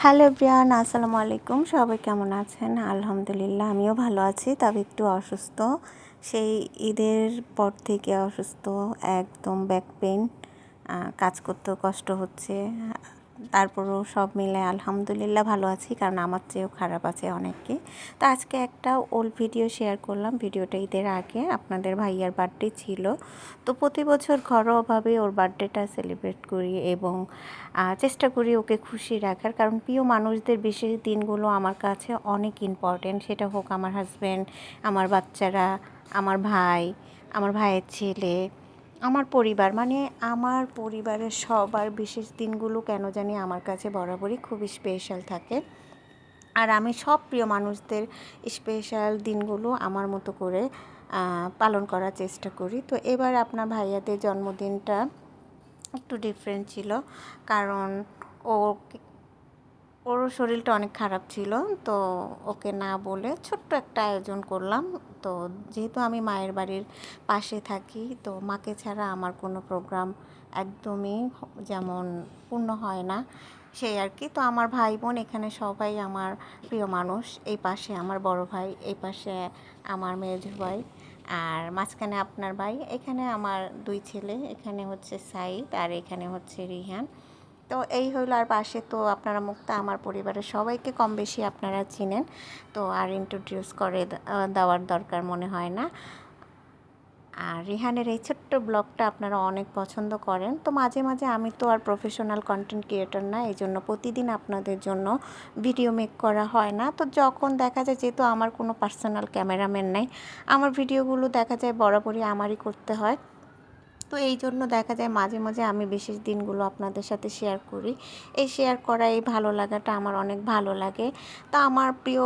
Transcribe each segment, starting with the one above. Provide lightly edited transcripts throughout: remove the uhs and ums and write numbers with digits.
Hello everyone, আসসালামু আলাইকুম। সবাই কেমন আছেন? আলহামদুলিল্লাহ আমিও ভালো আছি, তবে একটু অসুস্থ। সেই ঈদের পর থেকে অসুস্থ, একদম ব্যাক পেইন, কাজ করতেও কষ্ট হচ্ছে। তারপরও সব মিলে আলহামদুলিল্লাহ ভালো আছি, কারণ আমার চেয়েও খারাপ আছে অনেকে। তো আজকে একটা ওল্ড ভিডিও শেয়ার করলাম। ভিডিওটা ঈদের আগে, আপনাদের ভাইয়ার বার্থডে ছিল। তো প্রতি বছর ঘরোয়াভাবে ওর বার্থডেটা সেলিব্রেট করি এবং চেষ্টা করি ওকে খুশি রাখার, কারণ প্রিয় মানুষদের বিশেষ দিনগুলো আমার কাছে অনেক ইম্পর্টেন্ট। সেটা হোক আমার হাজব্যান্ড, আমার বাচ্চারা, আমার ভাই, আমার ভাইয়ের ছেলে, আমার পরিবার, মানে আমার পরিবারের সবার বিশেষ দিনগুলো কেন জানি আমার কাছে বরাবরই খুব স্পেশাল থাকে। আর আমি সব প্রিয় মানুষদের স্পেশাল দিনগুলো আমার মতো করে পালন করার চেষ্টা করি। তো এবার আপনার ভাইয়াদের জন্মদিনটা একটু ডিফারেন্ট ছিল, কারণ ওর শরীরটা অনেক খারাপ ছিল। তো ওকে না বলে ছোট্ট একটা আয়োজন করলাম। তো যেহেতু আমি মায়ের বাড়ির পাশে থাকি, তো মাকে ছাড়া আমার কোনো প্রোগ্রাম একদমই যেমন পূর্ণ হয় না, সেই আর কি। তো আমার ভাই বোন এখানে সবাই আমার প্রিয় মানুষ। এই পাশে আমার বড় ভাই, এই পাশে আমার মেজো ভাই, আর মাঝখানে আপনার ভাই, এখানে আমার দুই ছেলে, এখানে হচ্ছে সাইদ আর এখানে হচ্ছে রিহান। তো এই হইল। আর পাশে তো আপনারা মুক্তা, আমার পরিবারের সবাইকে কম বেশি আপনারা চিনেন, তো আর ইন্ট্রোডিউস করে দেওয়ার দরকার মনে হয় না। আর রিহানের এই ছোট্ট ব্লগটা আপনারা অনেক পছন্দ করেন। তো মাঝে মাঝে আমি তো আর প্রফেশনাল কন্টেন্ট ক্রিয়েটর না, এই জন্য প্রতিদিন আপনাদের জন্য ভিডিও মেক করা হয় না। তো যখন দেখা যায়, যেহেতু আমার কোনো পার্সোনাল ক্যামেরাম্যান নাই, আমার ভিডিওগুলো দেখা যায় বরাবরই আমারই করতে হয়। তো এই জন্য দেখা যায় মাঝে মাঝে আমি বিশেষ দিনগুলো আপনাদের সাথে শেয়ার করি। এই শেয়ার করা, এই ভালো লাগাটা আমার অনেক ভালো লাগে। তো আমার প্রিয়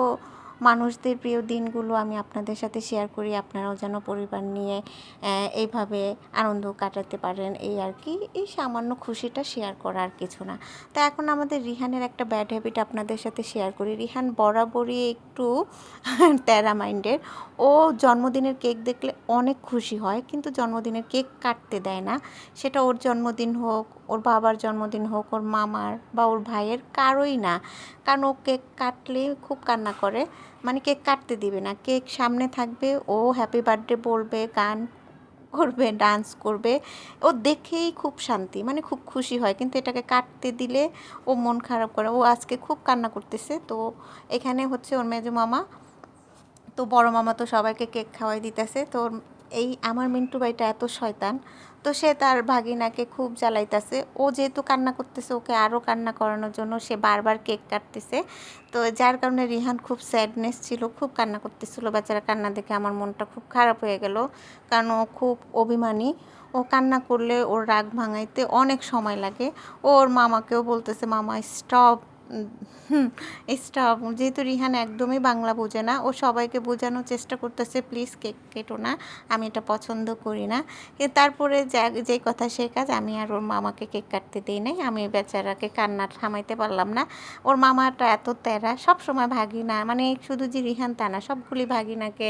মানুষদের প্রিয় দিনগুলো আমি আপনাদের সাথে শেয়ার করি, আপনারাও যেন পরিবার নিয়ে এইভাবে আনন্দ কাটাতে পারেন, এই আর কি। এই সামান্য খুশিটা শেয়ার করা, আর কিছু না। তো এখন আমাদের রিহানের একটা ব্যাড হ্যাবিট আপনাদের সাথে শেয়ার করি। রিহান বরাবরই একটু তেরা মাইন্ডের। ও জন্মদিনের কেক দেখলে অনেক খুশি হয়, কিন্তু জন্মদিনের কেক কাটতে দেয় না। সেটা ওর জন্মদিন হোক, ওর বাবার জন্মদিন হোক, ওর মামার বা ওর ভাইয়ের, কারোই না। কারণ ও কেক কাটলে খুব কান্না করে, মানে কেক কাটতে দিবে না। কেক সামনে থাকবে, ও হ্যাপি বার্থডে বলবে, গান করবে, ডান্স করবে, ও দেখেই খুব শান্তি, মানে খুব খুশি হয়। কিন্তু এটাকে কাটতে দিলে ও মন খারাপ করে। ও আজকে খুব কান্না করতেছে। তো এখানে হচ্ছে ওর মেজো মামা, তো বড় মামা তো সবাইকে কেক খাওয়াই দিতেছে। তো এই আমার মিন্টু ভাইটা এত শয়তান, তো সে তার ভাগিনাকে খুব জ্বালাইতেছে। ও যেহেতু কান্না করতেছে, ওকে আরও কান্না করানোর জন্য সে বারবার কেক কাটতেছে। তো যার কারণে রিহান খুব স্যাডনেস ছিল, খুব কান্না করতেছিল। বেচারা কান্না দেখে আমার মনটা খুব খারাপ হয়ে গেল, কারণ ও খুব অভিমানী। ও কান্না করলে ওর রাগ ভাঙাইতে অনেক সময় লাগে। ওর মামাকেও বলতেছে, মামা স্টপ, স্টপ। যেহেতু রিহান একদমই বাংলা বোঝে না, ও সবাইকে বোঝানোর চেষ্টা করতেছে, প্লিজ কেক কেটো না, আমি এটা পছন্দ করি না। কিন্তু তারপরে যেই কথা সেই কাজ, আমি আর ওর মামাকে কেক কাটতে দিই নাই। আমি বেচারাকে কান্না থামাইতে পারলাম না। ওর মামাটা এত তেরা, সব সময় ভাগিনা, মানে শুধু যে রিহান তা না, সবগুলি ভাগিনাকে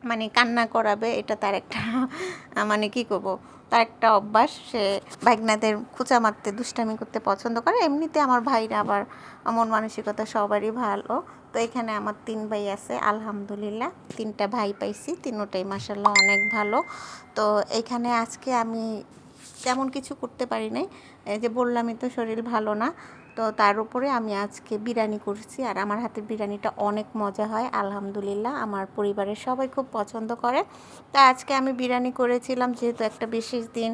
মানে কান্না করাবে, এটা তার একটা মানে কি করবো, তার একটা অভ্যাস। সে ভাগনাদের খোঁচা মারতে, দুষ্টামি করতে পছন্দ করে। এমনিতে আমার ভাইরা আবার মন মানসিকতা সবারই ভালো। তো এখানে আমার 3 ভাই আছে, আলহামদুলিল্লাহ 3টা ভাই পাইছি, তিনোটাই মাশাআল্লাহ অনেক ভালো। তো এখানে আজকে আমি তেমন কিছু করতে পারি নাই, এই যে বললামই তো শরীর ভালো না। তো তার উপরে আমি আজকে বিরিয়ানি করছি, আর আমার হাতের বিরিয়ানিটা অনেক মজা হয় আলহামদুলিল্লাহ। আমার পরিবারের সবাই খুব পছন্দ করে। তা আজকে আমি বিরিয়ানি করেছিলাম, যেহেতু একটা বিশেষ দিন,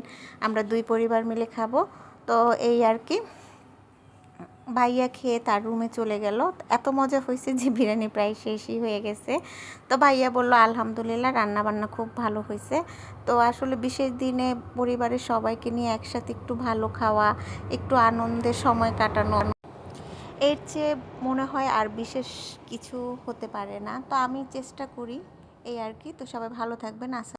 আমরা 2 পরিবার মিলে খাবো। তো এই আর কি। ভাইয়া খেয়ে তার রুমে চলে গেল। এত মজা হয়েছে যে বিরিয়ানি প্রায় শেষই হয়ে গেছে। তো ভাইয়া বললো আলহামদুলিল্লাহ রান্নাবান্না খুব ভালো হয়েছে। তো আসলে বিশেষ দিনে পরিবারের সবাইকে নিয়ে একসাথে একটু ভালো খাওয়া, একটু আনন্দের সময় কাটানো, এর চেয়ে মনে হয় আর বিশেষ কিছু হতে পারে না। তো আমি চেষ্টা করি, এই আর কি। তো সবাই ভালো থাকবেন।